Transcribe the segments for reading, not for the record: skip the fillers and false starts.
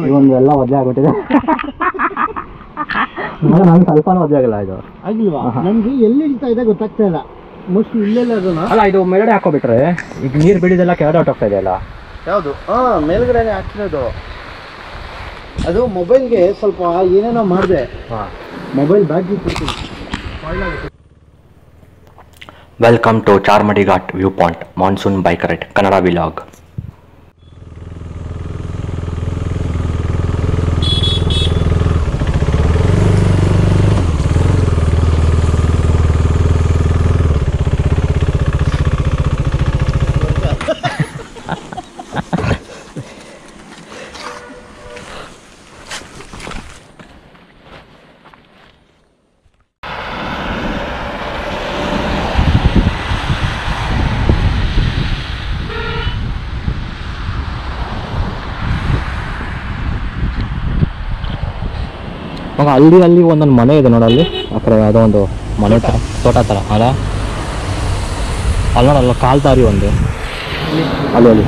ಇವೊಂದೆಲ್ಲ ಒದ್ದೆ ಆಗ್ಬಿಟ್ಟಿದೆ. ನಾನು ಸ್ವಲ್ಪನೂ ಒದ್ದೆ ಆಗಿಲ್ಲ ಇದು. ಆಗಿಲ್ವಾ? ನನ್ಗೆ ಎಲ್ಲಿ ಇಳ್ತಾ ಇದೆ ಗೊತ್ತಾಗ್ತಾ ಇಲ್ಲ. ಮೋಸ್ಟ್ಲಿ ಇಲ್ಲೆಲ್ಲ ಅದನ್ನ ಅಲ್ಲ ಇದು ಮೇಲ್ಗಡೆ ಹಾಕೋಬಿಟ್ರೆ ಈಗ ನೀರು ಬಿಡಿದೆಲ್ಲ ಕೆಳಗಡೆ ಹೊಟ್ಟೋಗ್ತಾ ಇದೆಯಲ್ಲ. ಯಾವುದು? ಮೇಲ್ಗಡೆನೆ ಹಾಕ್ತಿರೋದು. ಅದು ಮೊಬೈಲ್ಗೆ ಸ್ವಲ್ಪ ಏನೇನೋ ಮಾಡಿದೆ. ಮೊಬೈಲ್ ಬ್ಯಾಟ್ರಿ ಕೊಡ್ತೀನಿ. Welcome to Charmadi Ghat view point monsoon bike ride Kannada vlog. ಮಗ ಅಲ್ಲಿ ಒಂದೊಂದು ಮನೆ ಇದೆ ನೋಡಲ್ಲಿ, ಆ ಕಡೆ ಯಾವುದೋ ಒಂದು ಮನೆ ಥರ ತೋಟ ಥರ ಅಲ್ಲ, ಅಲ್ಲಿ ನೋಡಲ್ಲ ಕಾಲ್ ದಾರಿ ಒಂದು ಅಲ್ಲಿ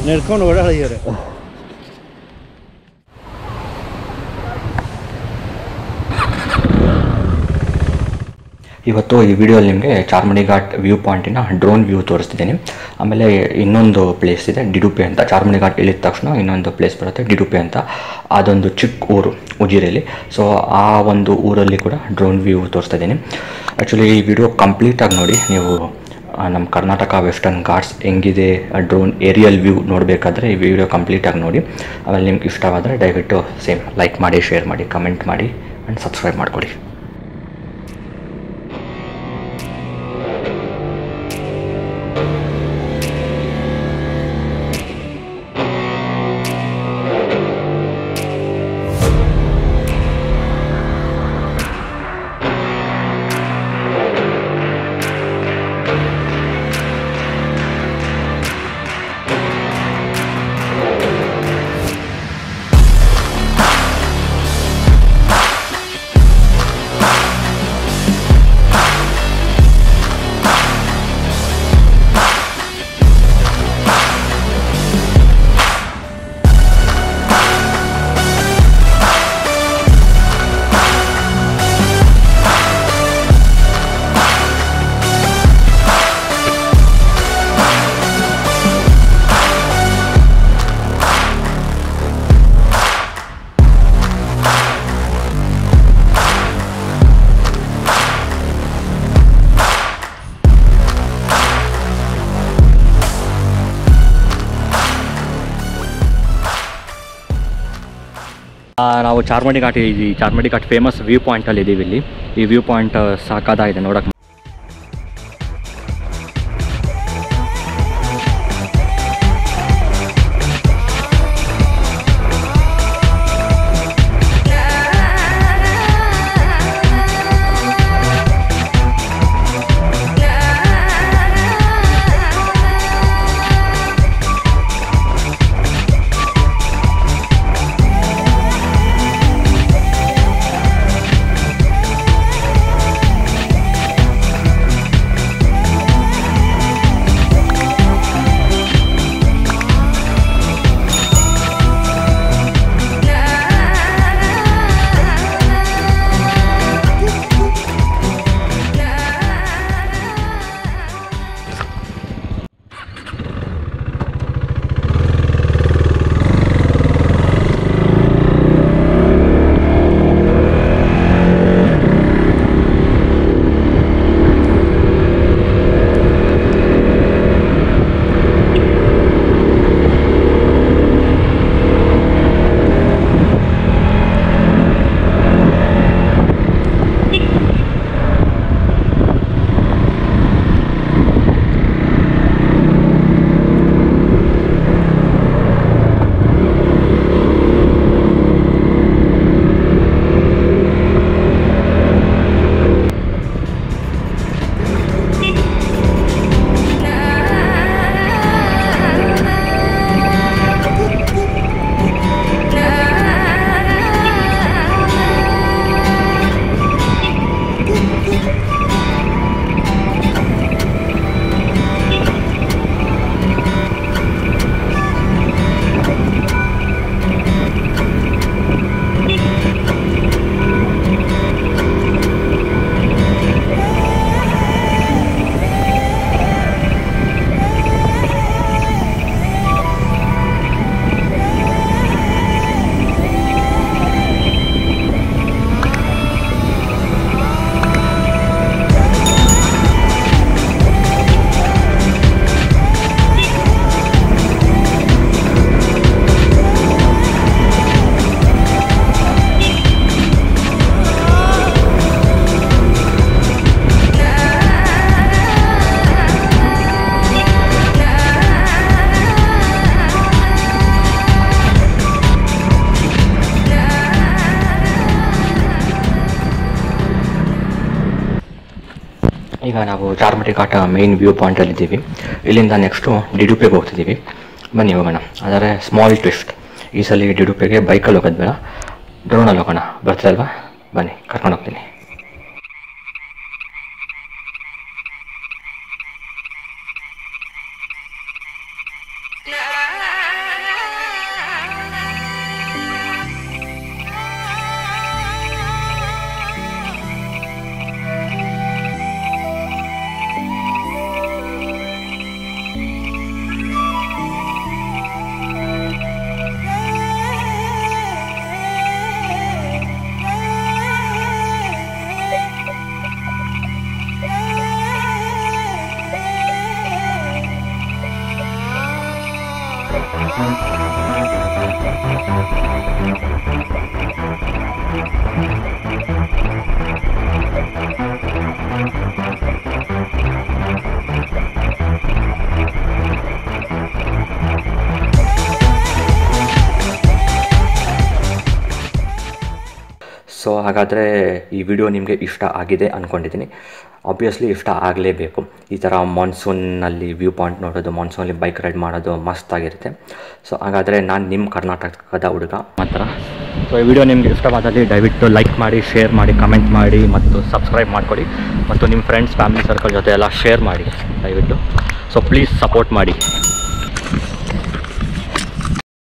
ನಡ್ಕೊಂಡು ಓಡಾಡಿದ್ದಾರೆ. ಇವತ್ತು ಈ ವಿಡಿಯೋಲಿ ನಿಮಗೆ ಚಾರ್ಮಡಿ ಘಾಟ್ ವ್ಯೂ ಪಾಯಿಂಟಿನ ಡ್ರೋನ್ ವ್ಯೂ ತೋರಿಸ್ತಿದ್ದೀನಿ. ಆಮೇಲೆ ಇನ್ನೊಂದು ಪ್ಲೇಸ್ ಇದೆ ಡಿಡುಪೆ ಅಂತ. ಚಾರ್ಮಡಿ ಘಾಟ್ ಇಳಿದ ತಕ್ಷಣ ಇನ್ನೊಂದು ಪ್ಲೇಸ್ ಬರುತ್ತೆ ಡಿಡುಪೆ ಅಂತ. ಅದೊಂದು ಚಿಕ್ಕ ಊರು ಉಜಿರೆಯಲ್ಲಿ. ಸೊ ಆ ಒಂದು ಊರಲ್ಲಿ ಕೂಡ ಡ್ರೋನ್ ವ್ಯೂ ತೋರಿಸ್ತಾ ಇದ್ದೀನಿ. ಆ್ಯಕ್ಚುಲಿ ಈ ವಿಡಿಯೋ ಕಂಪ್ಲೀಟಾಗಿ ನೋಡಿ. ನೀವು ನಮ್ಮ ಕರ್ನಾಟಕ ವೆಸ್ಟರ್ನ್ ಘಾಟ್ಸ್ ಹೆಂಗಿದೆ ಡ್ರೋನ್ ಏರಿಯಲ್ ವ್ಯೂ ನೋಡಬೇಕಾದ್ರೆ ಈ ವಿಡಿಯೋ ಕಂಪ್ಲೀಟಾಗಿ ನೋಡಿ. ಆಮೇಲೆ ನಿಮ್ಗೆ ಇಷ್ಟವಾದರೆ ದಯವಿಟ್ಟು ಸೇಮ್ ಲೈಕ್ ಮಾಡಿ, ಶೇರ್ ಮಾಡಿ, ಕಮೆಂಟ್ ಮಾಡಿ ಆ್ಯಂಡ್ ಸಬ್ಸ್ಕ್ರೈಬ್ ಮಾಡಿಕೊಡಿ. ನಾವು ಚಾರ್ಮಡಿ ಘಾಟ್ ಫೇಮಸ್ ವ್ಯೂ ಪಾಯಿಂಟಲ್ಲಿ ಇದ್ದೀವಿ. ಇಲ್ಲಿ ಈ ವ್ಯೂ ಪಾಯಿಂಟ್ ಸಾಕಾಗಿದೆ ನೋಡೋಕ್ಕೆ. ಈಗ ನಾವು ಚಾರ್ಮಡಿ ಘಾಟ್ ಮೇನ್ ವ್ಯೂ ಪಾಯಿಂಟಲ್ಲಿದ್ದೀವಿ. ಇಲ್ಲಿಂದ ನೆಕ್ಸ್ಟು ಡಿಡುಪೆಗೆ ಹೋಗ್ತಿದ್ದೀವಿ. ಬನ್ನಿ ಹೋಗೋಣ. ಆದರೆ ಸ್ಮಾಲ್ ಟ್ವಿಸ್ಟ್, ಈ ಸಲ ಡಿಡುಪೆಗೆ ಬೈಕಲ್ಲಿ ಹೋಗೋದು ಬೇಡ, ಡ್ರೋನಲ್ಲಿ ಹೋಗೋಣ. ಬರ್ತೀರಲ್ವಾ? ಬನ್ನಿ ಕರ್ಕೊಂಡು ಹೋಗ್ತೀನಿ. ಸೊ ಹಾಗಾದರೆ ಈ ವಿಡಿಯೋ ನಿಮಗೆ ಇಷ್ಟ ಆಗಿದೆ ಅಂದ್ಕೊಂಡಿದ್ದೀನಿ. ಆಬ್ವಿಯಸ್ಲಿ ಇಷ್ಟ ಆಗಲೇಬೇಕು. ಈ ಥರ ಮಾನ್ಸೂನಲ್ಲಿ ವ್ಯೂ ಪಾಯಿಂಟ್ ನೋಡೋದು, ಮಾನ್ಸೂನಲ್ಲಿ ಬೈಕ್ ರೈಡ್ ಮಾಡೋದು ಮಸ್ತಾಗಿರುತ್ತೆ. ಸೊ ಹಾಗಾದರೆ ನಾನು ನಿಮ್ಮ ಕರ್ನಾಟಕದ ಹುಡುಗ ಮಾತ್ರ. ಸೊ ಈ ವಿಡಿಯೋ ನಿಮಗೆ ಇಷ್ಟವಾದಲ್ಲಿ ದಯವಿಟ್ಟು ಲೈಕ್ ಮಾಡಿ, ಶೇರ್ ಮಾಡಿ, ಕಮೆಂಟ್ ಮಾಡಿ ಮತ್ತು ಸಬ್ಸ್ಕ್ರೈಬ್ ಮಾಡಿಕೊಡಿ. ಮತ್ತು ನಿಮ್ಮ ಫ್ರೆಂಡ್ಸ್, ಫ್ಯಾಮಿಲಿ ಸರ್ಕಲ್ ಜೊತೆ ಎಲ್ಲ ಶೇರ್ ಮಾಡಿ ದಯವಿಟ್ಟು. ಸೊ ಪ್ಲೀಸ್ ಸಪೋರ್ಟ್ ಮಾಡಿ.